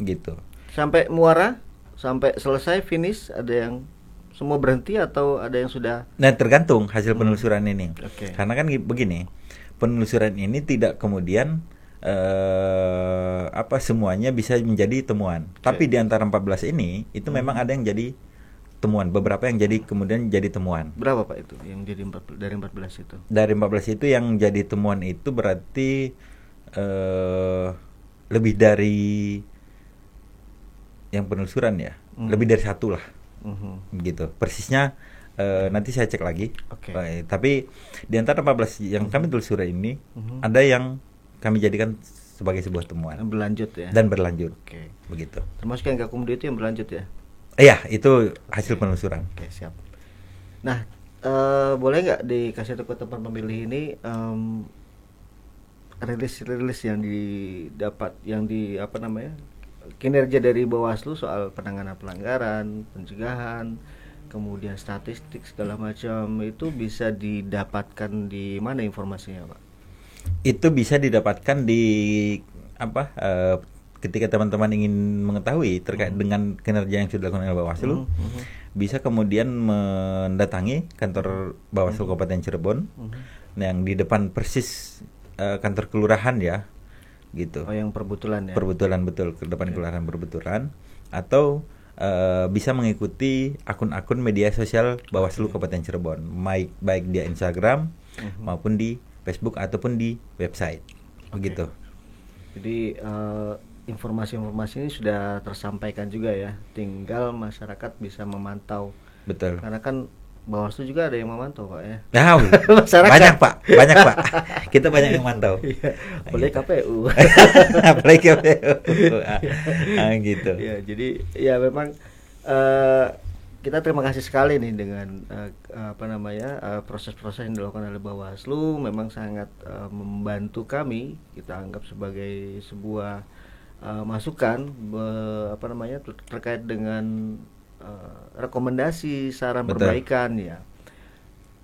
Gitu. Sampai muara, sampai selesai finish, ada yang semua berhenti atau ada yang sudah? Nah, tergantung hasil penelusuran ini. Oke. Karena kan begini, penelusuran ini tidak kemudian semuanya bisa menjadi temuan. Tapi di antara 14 ini itu memang ada yang jadi temuan, beberapa yang jadi kemudian jadi temuan. Berapa Pak itu yang jadi dari 14 itu? Dari 14 itu yang jadi temuan itu berarti lebih dari yang penelusuran ya, lebih dari satu lah, gitu. Persisnya nanti saya cek lagi. Oke. Tapi di antara 14 yang kami telusuri ini ada yang kami jadikan sebagai sebuah temuan. Berlanjut ya. Dan berlanjut. Oke. Begitu. Termasuk yang Gakumdu itu yang berlanjut ya. Iya, itu hasil penelusuran. Oke, siap. Nah, boleh nggak dikasih tahu ke teman pemilih ini rilis yang didapat, yang di apa namanya, kinerja dari Bawaslu soal penanganan pelanggaran, pencegahan, kemudian statistik segala macam itu bisa didapatkan di mana informasinya, Pak? Itu bisa didapatkan di ketika teman-teman ingin mengetahui terkait dengan kinerja yang sudah dilakukan oleh Bawaslu, bisa kemudian mendatangi kantor Bawaslu Kabupaten Cirebon, yang di depan persis kantor kelurahan ya, gitu. Oh, yang Perbutulan ya? Perbutulan, betul, ke depan kelurahan Perbutulan, atau bisa mengikuti akun-akun media sosial Bawaslu Kabupaten Cirebon, baik di Instagram maupun di Facebook ataupun di website, begitu. Jadi informasi-informasi ini sudah tersampaikan juga ya, tinggal masyarakat bisa memantau. Betul. Karena kan Bawaslu juga ada yang memantau, Pak ya. Nah, banyak Pak. Kita banyak yang mantau. Boleh KPU. Apalagi KPU. Gitu. Ya, jadi ya memang kita terima kasih sekali nih dengan proses-proses yang dilakukan oleh Bawaslu, memang sangat membantu kami. Kita anggap sebagai sebuah masukan terkait dengan rekomendasi, saran, betul, perbaikan ya.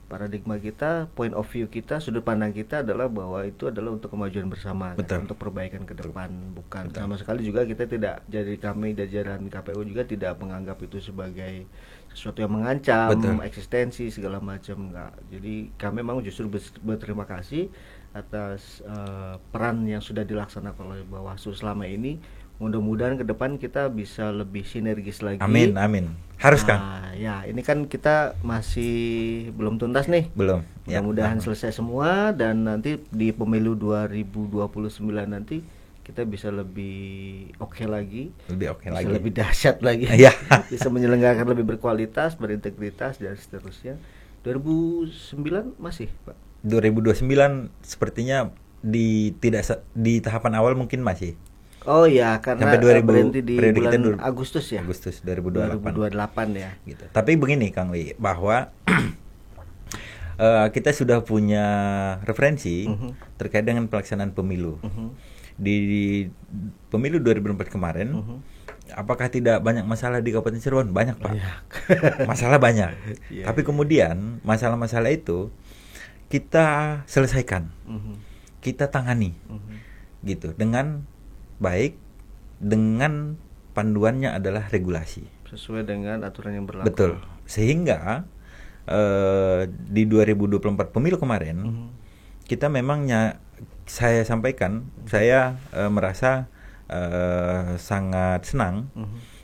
Paradigma kita, point of view kita, sudut pandang kita adalah bahwa itu adalah untuk kemajuan bersama, kan? Untuk perbaikan ke depan, bukan sama sekali juga kita tidak, jadi kami jajaran KPU juga tidak menganggap itu sebagai sesuatu yang mengancam eksistensi segala macam, enggak. Jadi kami memang justru berterima kasih atas peran yang sudah dilaksanakan oleh Bawaslu selama ini. Mudah-mudahan ke depan kita bisa lebih sinergis lagi. Amin. Harus kan? Ya, ini kan kita masih belum tuntas nih. Belum. Mudah-mudahan selesai semua dan nanti di pemilu 2029 nanti kita bisa lebih oke lagi. Lebih dahsyat lagi. Iya. Bisa menyelenggarakan lebih berkualitas, berintegritas dan seterusnya. 2009 masih, Pak? 2029 sepertinya di tahapan awal mungkin masih. Oh ya, karena berhenti di bulan Agustus ya. Agustus 2028 ya. Gitu. Tapi begini Kang Wi, bahwa kita sudah punya referensi terkait dengan pelaksanaan pemilu. Di pemilu 2004 kemarin, apakah tidak banyak masalah di Kabupaten Cirebon? Banyak, Pak. Masalah banyak. Tapi kemudian masalah-masalah itu kita selesaikan, kita tangani, gitu, dengan baik, dengan panduannya adalah regulasi sesuai dengan aturan yang berlaku. Betul. Sehingga di 2024 pemilu kemarin kita memangnya saya sampaikan saya merasa sangat senang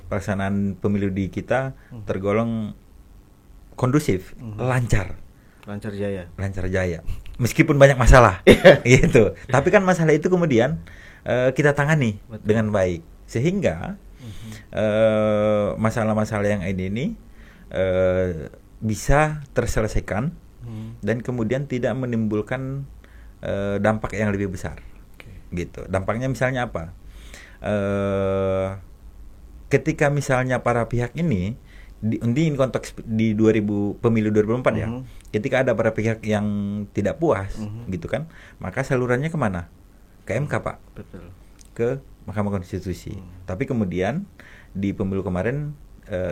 pelaksanaan pemilu di kita tergolong kondusif, lancar jaya. Meskipun banyak masalah, gitu. Tapi kan masalah itu kemudian kita tangani dengan baik, sehingga masalah-masalah yang ini bisa terselesaikan dan kemudian tidak menimbulkan dampak yang lebih besar, gitu. Dampaknya misalnya apa? Ketika misalnya para pihak ini di konteks di pemilu 2004 ya, ketika ada para pihak yang tidak puas, gitu kan, maka salurannya kemana? Ke MK, Pak. Betul. Ke Mahkamah Konstitusi. Tapi kemudian di pemilu kemarin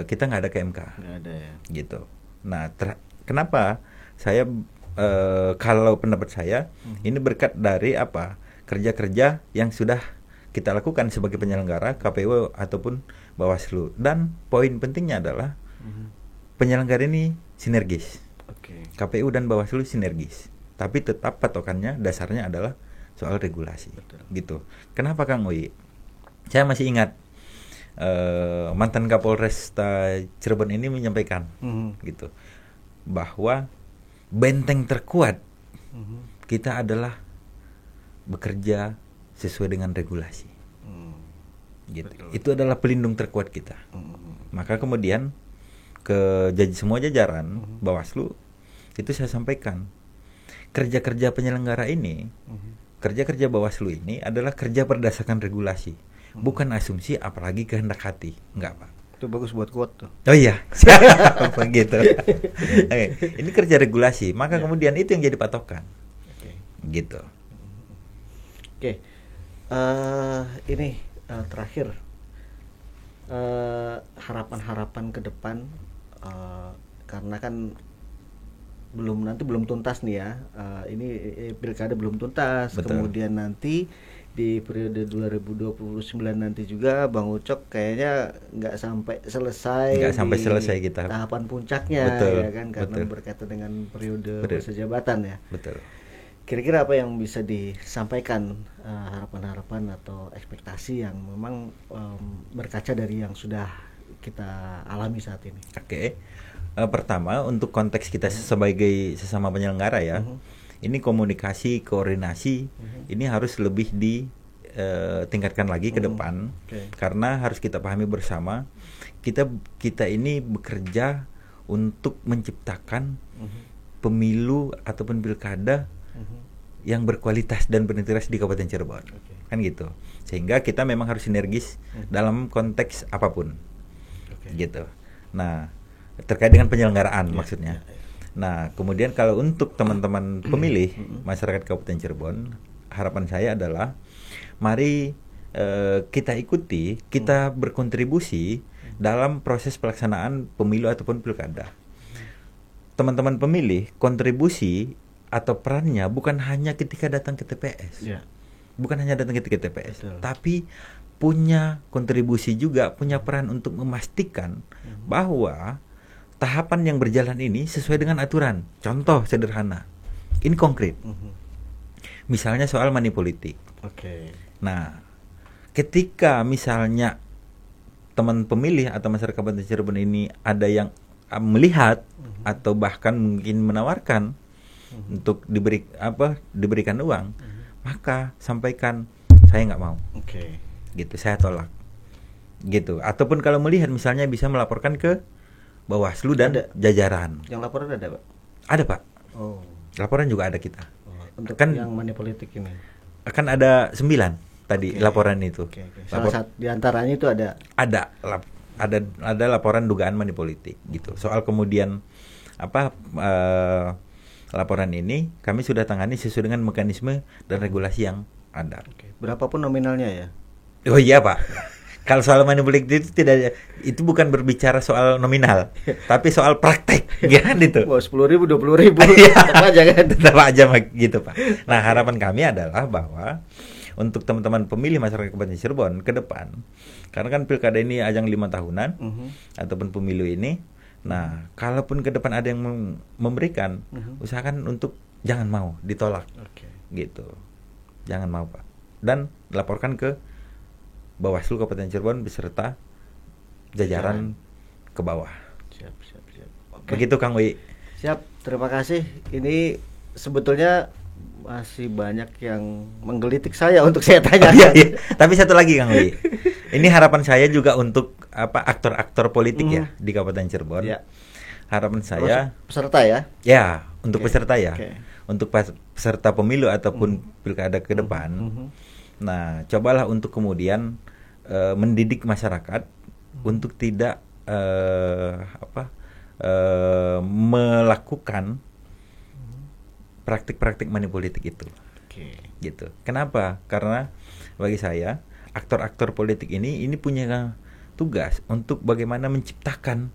kita nggak ada ke MK. Nggak ada ya. Gitu. Nah, kenapa saya kalau pendapat saya ini berkat dari apa? Kerja-kerja yang sudah kita lakukan sebagai penyelenggara KPU ataupun Bawaslu, dan poin pentingnya adalah penyelenggara ini sinergis. KPU dan Bawaslu sinergis, tapi tetap patokannya dasarnya adalah soal regulasi. Betul. Gitu. Kenapa Kang Ui? Saya masih ingat mantan Kapolresta Cirebon ini menyampaikan gitu bahwa benteng terkuat kita adalah bekerja sesuai dengan regulasi. Gitu. Betul. Itu adalah pelindung terkuat kita. Maka kemudian ke semua jajaran Bawaslu itu saya sampaikan kerja-kerja penyelenggara ini, kerja-kerja Bawaslu ini adalah kerja berdasarkan regulasi, bukan asumsi apalagi kehendak hati. Enggak, Pak. Itu bagus buat quote tuh. Oh iya, begitu. Ini kerja regulasi, maka kemudian itu yang jadi patokan. Gitu. Oke. Ini terakhir harapan-harapan ke depan, karena kan belum tuntas nih ya, ini pilkada belum tuntas. Betul. Kemudian nanti di periode 2029 nanti juga Bang Ucok kayaknya nggak sampai selesai kita tahapan puncaknya. Betul, ya kan, karena betul. berkaitan dengan periode Betul. masa jabatan ya. Betul. Kira-kira apa yang bisa disampaikan, harapan-harapan atau ekspektasi yang memang berkaca dari yang sudah kita alami saat ini? Oke. Pertama, untuk konteks kita sebagai sesama penyelenggara ya, ini komunikasi, koordinasi ini harus lebih ditingkatkan lagi ke depan, karena harus kita pahami bersama kita ini bekerja untuk menciptakan pemilu ataupun pilkada yang berkualitas dan berintegritas di Kabupaten Cirebon, kan gitu. Sehingga kita memang harus sinergis dalam konteks apapun, gitu. Nah, terkait dengan penyelenggaraan maksudnya. Nah, kemudian kalau untuk teman-teman pemilih masyarakat Kabupaten Cirebon, harapan saya adalah mari kita ikuti, kita berkontribusi dalam proses pelaksanaan pemilu ataupun pilkada. Teman-teman pemilih, kontribusi atau perannya bukan hanya ketika datang ke TPS. Bukan hanya datang ke TPS, tapi punya kontribusi juga, punya peran untuk memastikan bahwa tahapan yang berjalan ini sesuai dengan aturan. Contoh sederhana, ini konkret. Misalnya soal money politik. Nah, ketika misalnya teman pemilih atau masyarakat Kabupaten Cirebon ini ada yang melihat atau bahkan mungkin menawarkan untuk diberikan uang, maka sampaikan saya nggak mau. Gitu, saya tolak. Gitu. Ataupun kalau melihat misalnya bisa melaporkan ke Bawaslu dan jajaran. Yang laporan ada, Pak? Ada, Pak. Oh. Laporan juga ada kita. Untuk kan yang money politik ini. Kan ada 9 tadi laporan itu. Salah satu di antaranya itu ada laporan dugaan money politik gitu. Soal kemudian laporan ini kami sudah tangani sesuai dengan mekanisme dan regulasi yang ada. Berapapun nominalnya ya? Oh iya, Pak. Kalau soal money politik itu bukan berbicara soal nominal, tapi soal praktek, kan itu. 10.000, 20.000, tetap aja kan? Tetap aja gitu, Pak. Nah, harapan kami adalah bahwa untuk teman-teman pemilih masyarakat Kabupaten Cirebon ke depan, karena kan pilkada ini ajang 5 tahunan ataupun pemilu ini, Nah, kalaupun ke depan ada yang memberikan, usahakan untuk jangan mau ditolak. Gitu. Jangan mau, Pak. Dan laporkan ke Bawaslu Kabupaten Cirebon beserta jajaran ke bawah. Siap. Oke. Begitu Kang Wi. Siap, terima kasih. Ini sebetulnya masih banyak yang menggelitik saya untuk saya tanya. Iya. Tapi satu lagi Kang Wi. Ini harapan saya juga untuk aktor-aktor politik ya di Kabupaten Cirebon. Ya. Harapan saya peserta ya. Ya, untuk peserta ya. Untuk peserta pemilu ataupun pilkada ke depan. Nah, cobalah untuk kemudian mendidik masyarakat untuk tidak melakukan praktik-praktik manipolitik itu. Gitu. Kenapa? Karena bagi saya aktor-aktor politik ini punya tugas untuk bagaimana menciptakan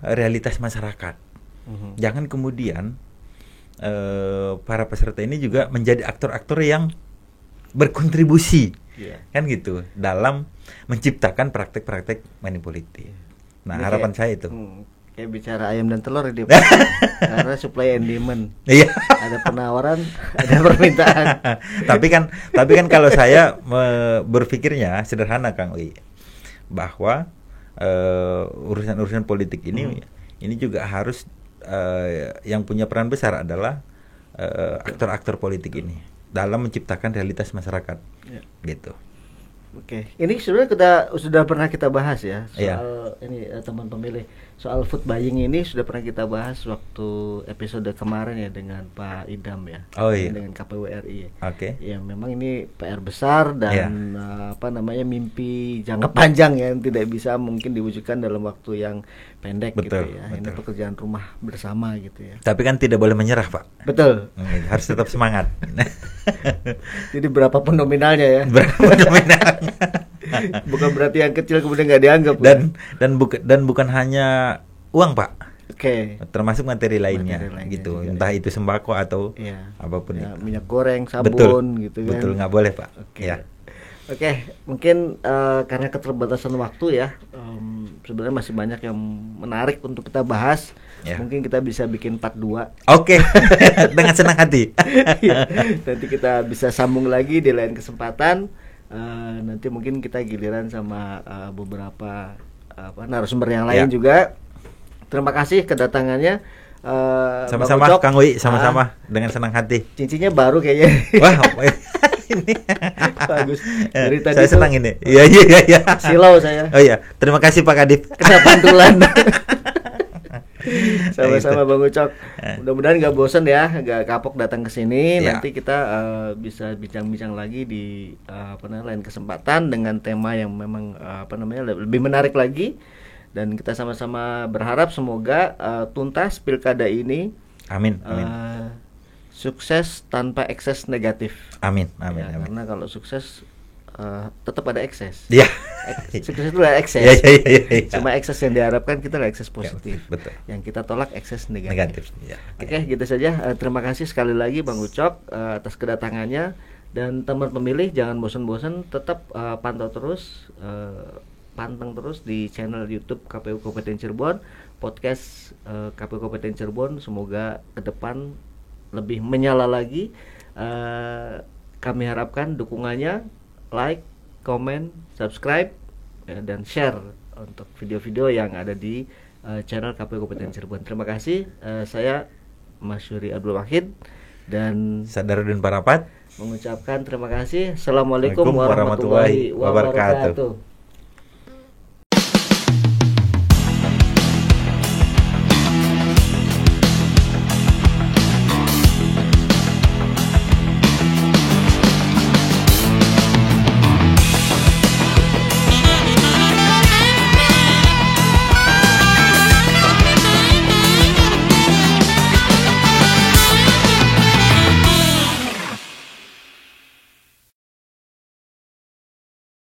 realitas masyarakat. Jangan kemudian para peserta ini juga menjadi aktor-aktor yang berkontribusi, kan gitu, dalam menciptakan praktek-praktek manipolitik. Nah, ini harapan saya itu. Kayak bicara ayam dan telur dia. Karena supply and demand. Iya. Ada penawaran, ada permintaan. tapi kan kalau saya berpikirnya sederhana Kang Wi, bahwa urusan-urusan politik ini juga harus yang punya peran besar adalah aktor-aktor politik ini dalam menciptakan realitas masyarakat, gitu. Oke, ini sebenarnya sudah pernah kita bahas ya soal ini teman pemilih, soal food buying ini sudah pernah kita bahas waktu episode kemarin ya dengan Pak Idam ya, dengan KPU RI. Ya memang ini PR besar dan mimpi jangka panjang yang tidak bisa mungkin diwujudkan dalam waktu yang pendek gitu ya. Ini pekerjaan rumah bersama gitu ya. Tapi kan tidak boleh menyerah Pak. Betul. Harus tetap semangat. Jadi berapapun nominalnya ya. Berapapun nominalnya. Bukan berarti yang kecil kemudian nggak dianggap. Dan bukan hanya uang Pak. Termasuk materi lainnya gitu. Juga, entah itu sembako atau apapun itu. Minyak goreng, sabun gitu kan. Betul, nggak boleh Pak. Oke, mungkin karena keterbatasan waktu ya, sebenarnya masih banyak yang menarik untuk kita bahas. Mungkin kita bisa bikin part 2. Dengan senang hati. Nanti kita bisa sambung lagi di lain kesempatan. Nanti mungkin kita giliran sama beberapa narasumber yang lain juga. Terima kasih kedatangannya. Sama-sama Kang Wi, sama-sama dengan senang hati. Cincinnya baru kayaknya. Wah, ini bagus. Dari tadi saya senang ini. Iya. Silau saya. Oh iya, terima kasih Pak Kadif. Kena pantulan. Sama-sama Bang Ucok. Mudah-mudahan nggak bosan ya, nggak kapok datang ke sini. Nanti kita bisa bincang-bincang lagi di lain kesempatan dengan tema yang memang lebih menarik lagi. Dan kita sama-sama berharap semoga tuntas pilkada ini. Amin. Sukses tanpa ekses negatif. Amin. Karena kalau sukses tetap ada ekses. Iya. Sukses itu adalah ekses. Iya. Cuma ekses yang diharapkan kita adalah ekses positif. Betul. Yang kita tolak ekses negatif. Oke, gitu saja. Terima kasih sekali lagi Bang Ucok atas kedatangannya, dan teman pemilih jangan bosan-bosan, tetap pantau terus, panteng terus di channel YouTube KPU Kabupaten Cirebon, podcast KPU Kabupaten Cirebon. Semoga ke depan lebih menyala lagi. Kami harapkan dukungannya, like, komen, subscribe, dan share untuk video-video yang ada di channel KPU Kabupaten Cirebon. Terima kasih. Saya Mas Yuri Abdul Wahid dan Sadarudin Parapat mengucapkan terima kasih. Assalamualaikum warahmatullahi wabarakatuh.